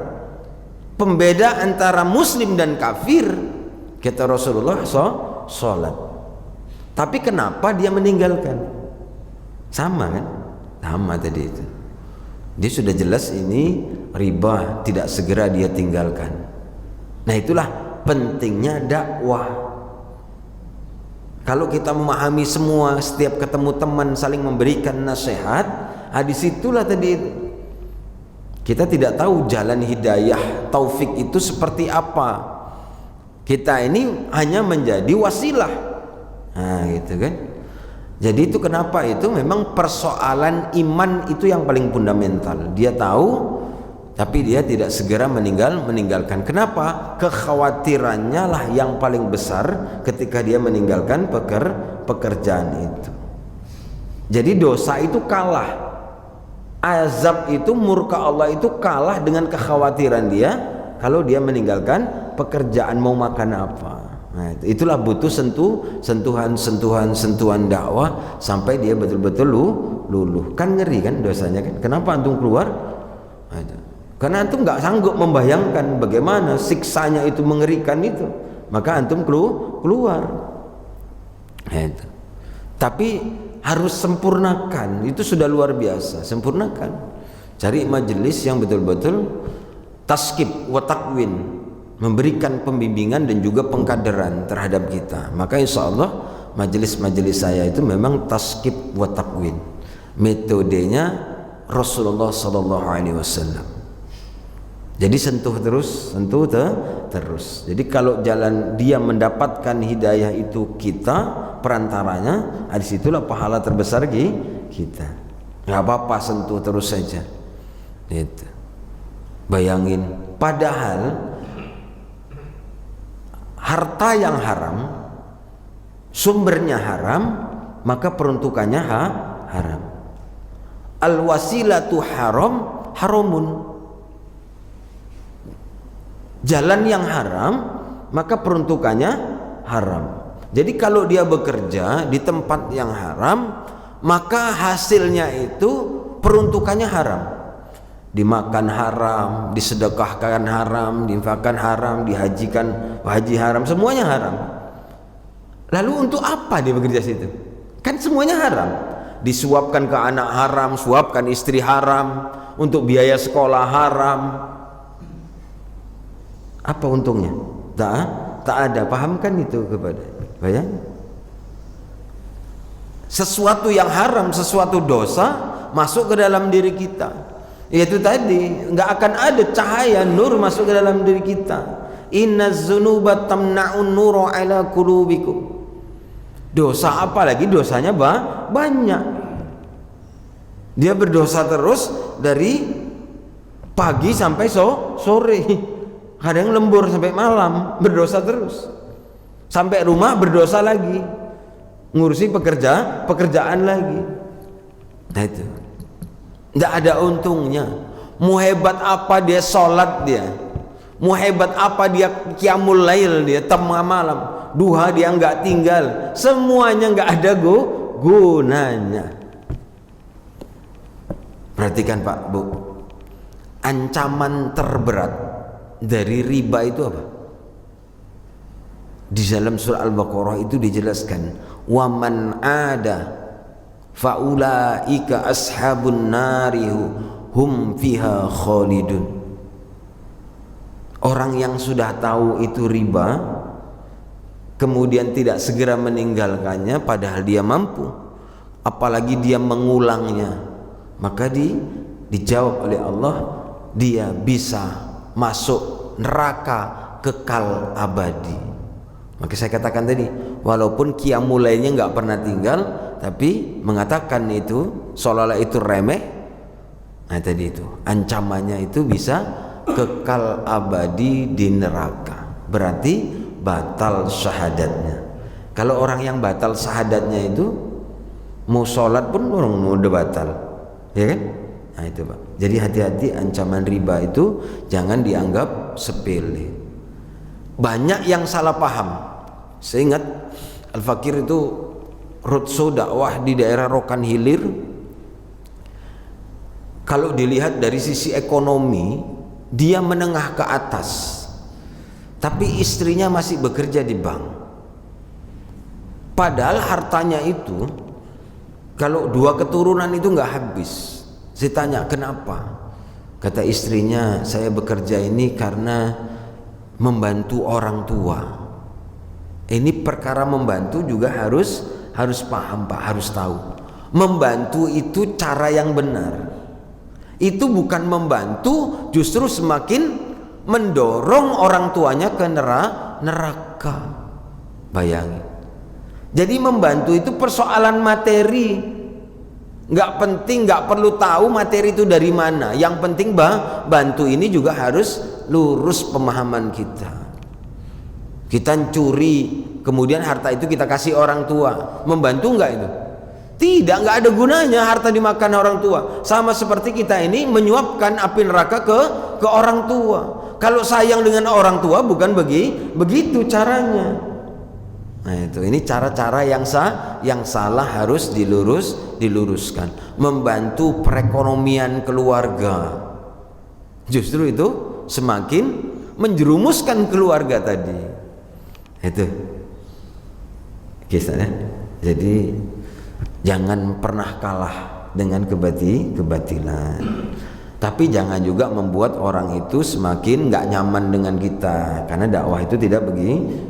Pembeda antara muslim dan kafir, kata Rasulullah, sholat. Tapi kenapa dia meninggalkan? Sama kan? Sama tadi itu. Dia sudah jelas ini riba, tidak segera dia tinggalkan. Nah itulah pentingnya dakwah. Kalau kita memahami semua, setiap ketemu teman saling memberikan nasihat, disitulah tadi kita tidak tahu jalan hidayah taufik itu seperti apa. Kita ini hanya menjadi wasilah. Nah gitu kan. Jadi itu kenapa itu memang persoalan iman itu yang paling fundamental. Dia tahu tapi dia tidak segera meninggalkan. Kenapa? Kekhawatirannya lah yang paling besar ketika dia meninggalkan pekerjaan itu. Jadi dosa itu kalah, azab itu, murka Allah itu kalah dengan kekhawatiran dia kalau dia meninggalkan pekerjaan mau makan apa. Nah, itulah butuh sentuhan dakwah sampai dia betul-betul luluh. Kan ngeri kan dosanya kan? Kenapa antum keluar? Karena antum nggak sanggup membayangkan bagaimana siksanya itu mengerikan itu, maka antum keluar. Nah, itu. Tapi harus sempurnakan, itu sudah luar biasa. Sempurnakan, cari majelis yang betul-betul taskib wa takwin, memberikan pembimbingan dan juga pengkaderan terhadap kita. Maka insya Allah majelis-majelis saya itu memang taskib wa takwin, metodenya Rasulullah SAW. Jadi sentuh terus. Jadi kalau jalan dia mendapatkan hidayah itu kita perantaranya, disitulah pahala terbesar kita. Nggak apa-apa, sentuh terus saja. Gitu. Bayangin, padahal harta yang haram, sumbernya haram, maka peruntukannya haram. Al-wasilatu haramun. Jalan yang haram, maka peruntukannya haram. Jadi kalau dia bekerja di tempat yang haram, maka hasilnya itu peruntukannya haram. Dimakan haram, disedekahkan haram, diinfakkan haram, dihajikan haji haram, semuanya haram. Lalu untuk apa dia bekerja situ? Kan semuanya haram. Disuapkan ke anak haram, suapkan istri haram, untuk biaya sekolah haram. Apa untungnya? Tak ada. Pahamkan itu kepada bayang. Sesuatu yang haram, sesuatu dosa masuk ke dalam diri kita. Yaitu tadi, nggak akan ada cahaya nur masuk ke dalam diri kita. Innaz dzunuba tamna'un nura ala qulubikum. Dosa apalagi dosanya banyak. Dia berdosa terus dari pagi sampai sore. Kadang lembur sampai malam, berdosa terus. Sampai rumah berdosa lagi. Ngurusi pekerjaan lagi. Nah itu. Tidak ada untungnya. Mau hebat apa dia sholat dia, mau hebat apa dia qiyamul lail dia, tengah malam, duha dia nggak tinggal, semuanya nggak ada gunanya. Perhatikan Pak Bu, ancaman terberat dari riba itu apa? Di dalam surah Al-Baqarah itu dijelaskan, wa man ada faulaika ashabun nari hum fiha khalidun. Orang yang sudah tahu itu riba kemudian tidak segera meninggalkannya padahal dia mampu, apalagi dia mengulangnya, maka dijawab oleh Allah, dia bisa masuk neraka kekal abadi. Maka saya katakan tadi, walaupun qiyamul lailnya nggak pernah tinggal, tapi mengatakan itu seolah-olah itu remeh. Nah tadi itu ancamannya itu bisa kekal abadi di neraka. Berarti batal syahadatnya. Kalau orang yang batal syahadatnya itu mau sholat pun orang udah batal, ya kan? Nah itu Pak. Jadi hati-hati, ancaman riba itu jangan dianggap sepele. Banyak yang salah paham. Saya ingat Al-Fakir itu roadshow dakwah di daerah Rokan Hilir. Kalau dilihat dari sisi ekonomi, dia menengah ke atas, tapi istrinya masih bekerja di bank. Padahal hartanya itu kalau 2 keturunan itu nggak habis. Saya tanya kenapa? Kata istrinya, saya bekerja ini karena membantu orang tua. Ini perkara membantu juga harus paham Pak, harus tahu. Membantu itu cara yang benar. Itu bukan membantu, justru semakin mendorong orang tuanya ke neraka. Bayangin. Jadi membantu itu persoalan materi, nggak penting, nggak perlu tahu materi itu dari mana. Yang penting bantu ini juga harus lurus pemahaman kita. Kita curi, kemudian harta itu kita kasih orang tua, membantu nggak itu? Tidak, nggak ada gunanya harta dimakan orang tua. Sama seperti kita ini menyuapkan api neraka ke orang tua. Kalau sayang dengan orang tua bukan begitu caranya. Nah itu, ini cara-cara yang salah harus diluruskan. Membantu perekonomian keluarga, justru itu semakin menjerumuskan keluarga tadi. Itu kisahnya. Jadi jangan pernah kalah dengan kebatilan, tapi jangan juga membuat orang itu semakin nggak nyaman dengan kita, karena dakwah itu tidak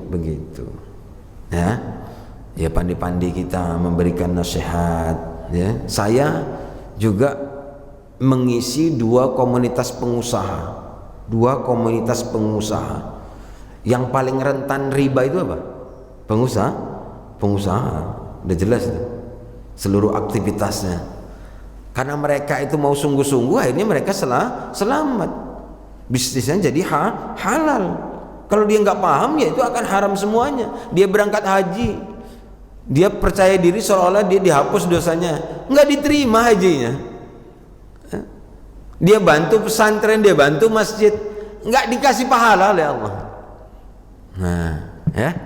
begitu. Ya, ya pandai-pandai kita memberikan nasihat. Ya, saya juga mengisi dua komunitas pengusaha. Yang paling rentan riba itu apa? Pengusaha. Udah jelas itu. Seluruh aktivitasnya, karena mereka itu mau sungguh-sungguh, akhirnya mereka selamat, bisnisnya jadi halal. Kalau dia nggak paham, ya itu akan haram semuanya. Dia berangkat haji, dia percaya diri seolah-olah dia dihapus dosanya, nggak diterima hajinya. Dia bantu pesantren, dia bantu masjid, nggak dikasih pahala oleh Allah. Nah ya,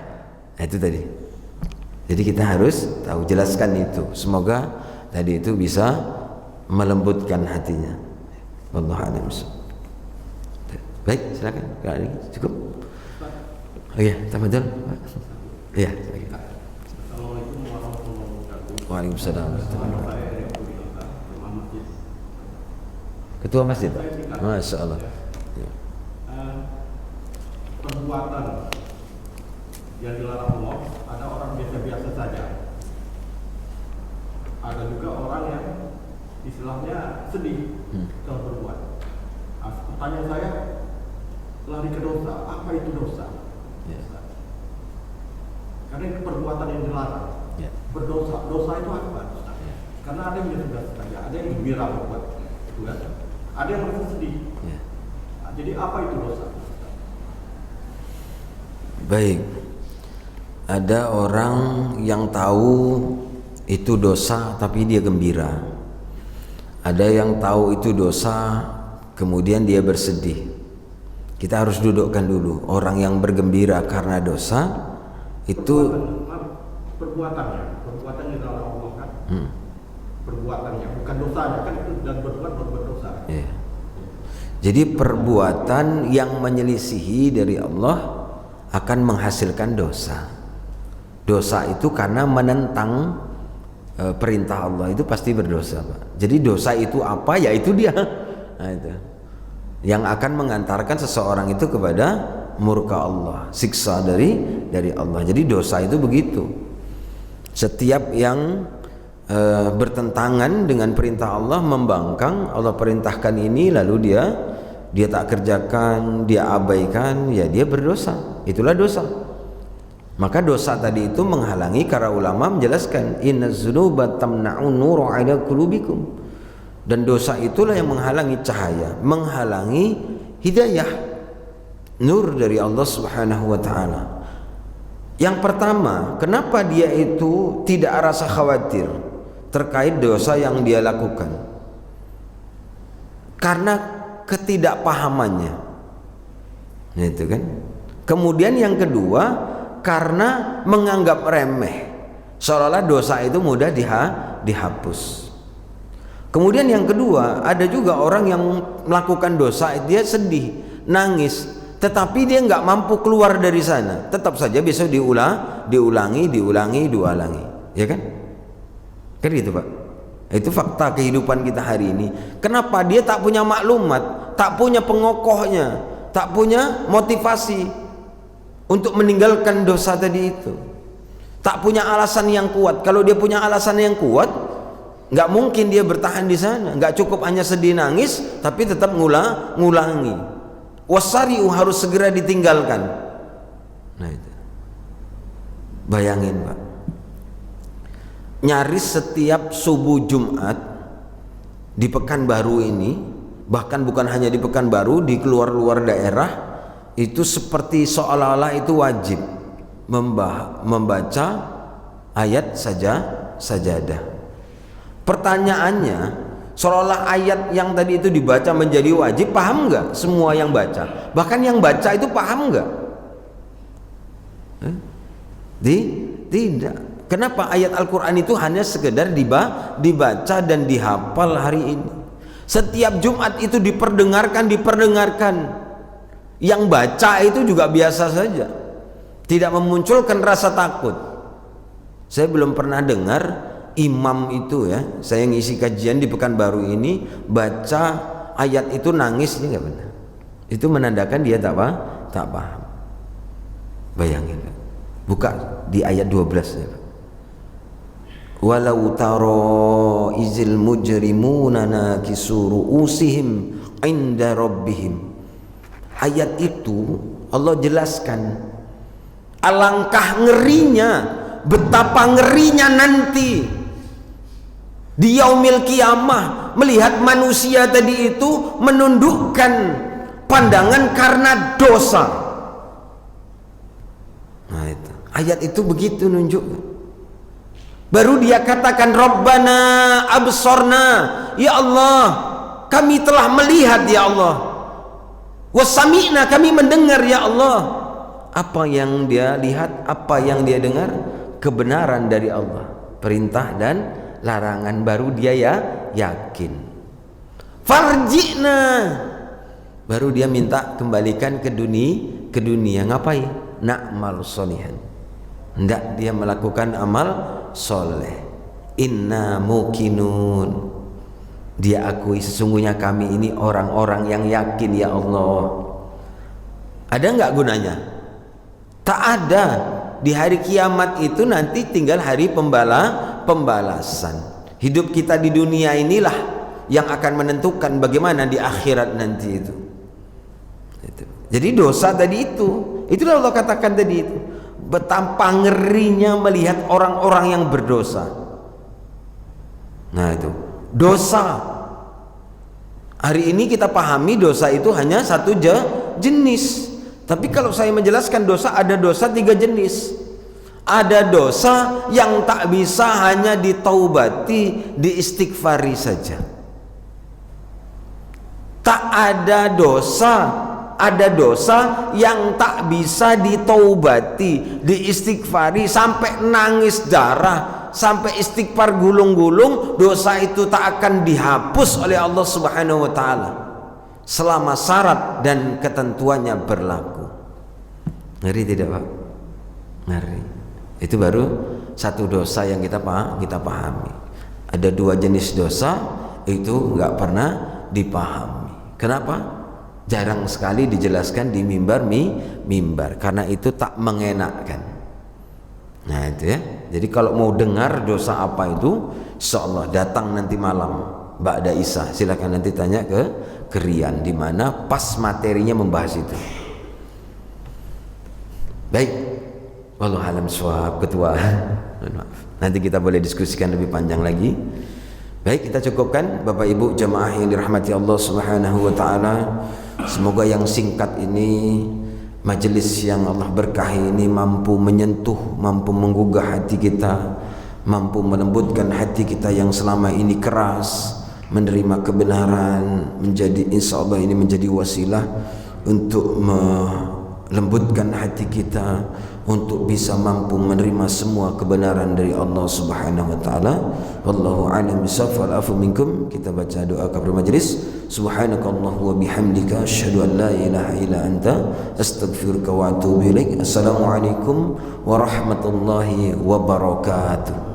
itu tadi. Jadi kita harus tahu, jelaskan itu. Semoga tadi itu bisa melembutkan hatinya. Wallahu a'lam. Baik, silakan. Cukup. Oh iya, tafadhol. Iya, Assalamualaikum warahmatullahi wabarakatuh. Waalaikumsalam. Ketua masjid. Masya Allah. Perbuatan yang dilarang Allah, ada orang biasa-biasa saja, ada juga orang yang istilahnya sedih kalau berbuat. Pertanyaan saya, lari ke dosa, apa itu dosa? Karena itu perbuatan yang dilarang. Berdosa, dosa itu apa? Karena ada yang biasa saja, ada yang gembira berbuat, itu kan? Ada yang merasa sedih. Jadi apa itu dosa? Baik. Ada orang yang tahu itu dosa tapi dia gembira. Ada yang tahu itu dosa kemudian dia bersedih. Kita harus dudukkan dulu. Orang yang bergembira karena dosa itu perbuatan yang dalam Allah kan. Perbuatannya bukan dosanya kan, itu dan berbuat dosa. Jadi perbuatan yang menyelisihi dari Allah akan menghasilkan dosa. Dosa itu karena menentang perintah Allah, itu pasti berdosa, Pak. Jadi dosa itu apa? Ya itu dia. Nah, itu yang akan mengantarkan seseorang itu kepada murka Allah, siksa dari Allah. Jadi dosa itu begitu. Setiap yang bertentangan dengan perintah Allah, membangkang, Allah perintahkan ini lalu dia tak kerjakan, dia abaikan, ya dia berdosa. Itulah dosa. Maka dosa tadi itu menghalangi, para ulama menjelaskan innaz dzunuba tamna'un nuru 'ala qulubikum. Dan dosa itulah yang menghalangi cahaya, menghalangi hidayah, nur dari Allah Subhanahu wa taala. Yang pertama, kenapa dia itu tidak rasa khawatir terkait dosa yang dia lakukan? Karena ketidakpahamannya. Itu kan. Kemudian yang kedua, karena menganggap remeh, seolah-olah dosa itu mudah dihapus. Kemudian yang kedua, ada juga orang yang melakukan dosa, dia sedih, nangis, tetapi dia nggak mampu keluar dari sana. Tetap saja besok diulangi, ya kan? Kan gitu, Pak. Itu fakta kehidupan kita hari ini. Kenapa dia tak punya maklumat, tak punya pengokohnya, tak punya motivasi untuk meninggalkan dosa tadi itu, tak punya alasan yang kuat. Kalau dia punya alasan yang kuat, nggak mungkin dia bertahan di sana. Nggak cukup hanya sedih nangis, tapi tetap ngulangi. Wasari'u, harus segera ditinggalkan. Nah itu, bayangin Pak, nyaris setiap subuh Jumat di Pekanbaru ini, bahkan bukan hanya di Pekanbaru, di luar daerah itu seperti seolah-olah itu wajib membaca ayat sajadah. Pertanyaannya, seolah ayat yang tadi itu dibaca menjadi wajib, paham nggak semua yang baca? Bahkan yang baca itu paham nggak? Tidak. Kenapa ayat Al-Quran itu hanya sekedar dibaca dan dihafal hari ini? Setiap Jumat itu diperdengarkan. Yang baca itu juga biasa saja, tidak memunculkan rasa takut. Saya belum pernah dengar imam itu, ya, saya ngisi kajian di Pekanbaru ini, baca ayat itu nangis, ini nggak benar. Itu menandakan dia tak paham. Bayangin, buka di ayat 12 ya. Walau taro izil mujrimuna nakisu ru'usihim inda rabbihim. Ayat itu Allah jelaskan alangkah ngerinya, betapa ngerinya nanti di yaumil kiamah melihat manusia tadi itu menundukkan pandangan karena dosa. Nah, itu ayat itu begitu nunjuk. Baru dia katakan Rabbana absorna, ya Allah kami telah melihat ya Allah, wasami'na kami mendengar ya Allah. Apa yang dia lihat, apa yang dia dengar? Kebenaran dari Allah, perintah dan larangan, baru dia yakin. Farji'na, baru dia minta kembalikan ke dunia. Ngapain? Na'mal sholihan, hendak dia melakukan amal soleh. Inna mukinun, dia akui sesungguhnya kami ini orang-orang yang yakin ya Allah. Ada nggak gunanya? Tak ada. Di hari kiamat itu nanti tinggal hari pembalasan. Hidup kita di dunia inilah yang akan menentukan bagaimana di akhirat nanti itu. Jadi dosa tadi itu, itulah Allah katakan tadi itu, betapa ngerinya melihat orang-orang yang berdosa. Nah itu dosa. Hari ini kita pahami dosa itu hanya satu jenis. Tapi kalau saya menjelaskan dosa, ada dosa 3 jenis. Ada dosa yang tak bisa hanya ditaubati, diistighfari saja. Tak ada dosa. Ada dosa yang tak bisa ditaubati, diistighfari sampai nangis darah, sampai istighfar gulung-gulung, dosa itu tak akan dihapus oleh Allah Subhanahu wa taala selama syarat dan ketentuannya berlaku. Ngeri tidak, Pak? Ngeri. Itu baru satu dosa yang kita pahami. Ada 2 jenis dosa itu nggak pernah dipahami. Kenapa? Jarang sekali dijelaskan di mimbar, karena itu tak mengenakkan. Nah itu ya. Jadi kalau mau dengar dosa apa itu, insyaallah datang nanti malam ba'da Isya. Silakan nanti tanya ke Rian, di mana pas materinya membahas itu. Baik. Wallahu a'lam bishawab, ketua. Nanti kita boleh diskusikan lebih panjang lagi. Baik, kita cukupkan Bapak Ibu jemaah yang dirahmati Allah Subhanahu wa taala. Semoga yang singkat ini, majelis yang Allah berkahi ini mampu menyentuh, mampu menggugah hati kita, mampu melembutkan hati kita yang selama ini keras menerima kebenaran, menjadi insyaallah ini menjadi wasilah untuk melembutkan hati kita untuk bisa mampu menerima semua kebenaran dari Allah Subhanahu wa taala. Wallahu a'lam bishawab. Afu minkum. Kita baca doa kafir majlis. Subhanakallahu wa bihamdika asyhadu an la ilaha illa anta astaghfiruka wa atubu ilaik. Assalamualaikum warahmatullahi wabarakatuh.